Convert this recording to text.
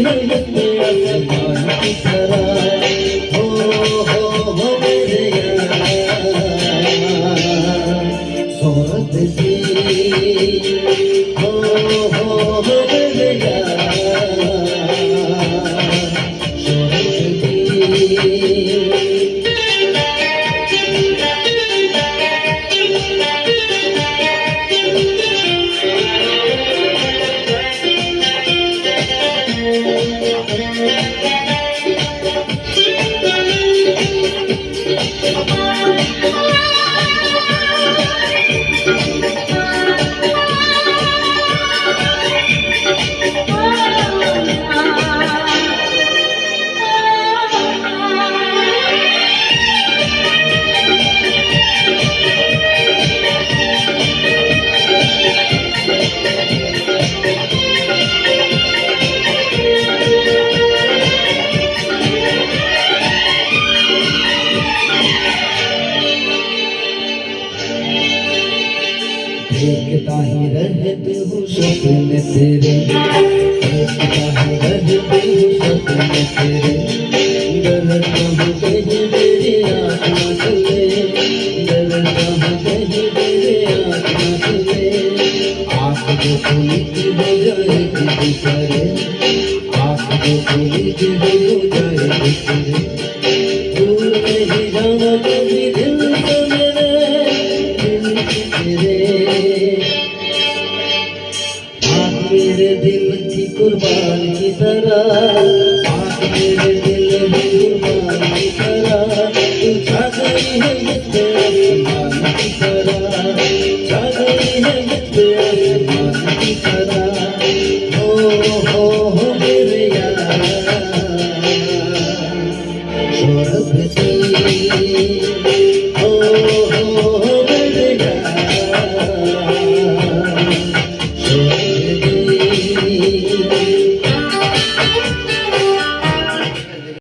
है ये आसमान की तरह हो मेरे यार शोहरत दी हो मेरे यार शोहरत दी देखता ही रहती हूँ सपने तेरे देखता ही रहती हूँ सपने तेरे डरता हूँ कहीं मेरी आँख न खुले डरता हूँ कहीं मेरी आँख न खुले आँख जो खुली की हो जाएगी दूसरे आँख जो खुली की हो जाएगी तेरे दूर नहीं जाना कभी दिल से मेरे दिल तेरे मेरे दिल की कुर्बान की तरह आँख मेरे दिल की कुर्बान की तरह तू छा गई है मुझे आसमान की तरह छा गई है मुझे आसमान की तरह हो मेरे यार शोहरत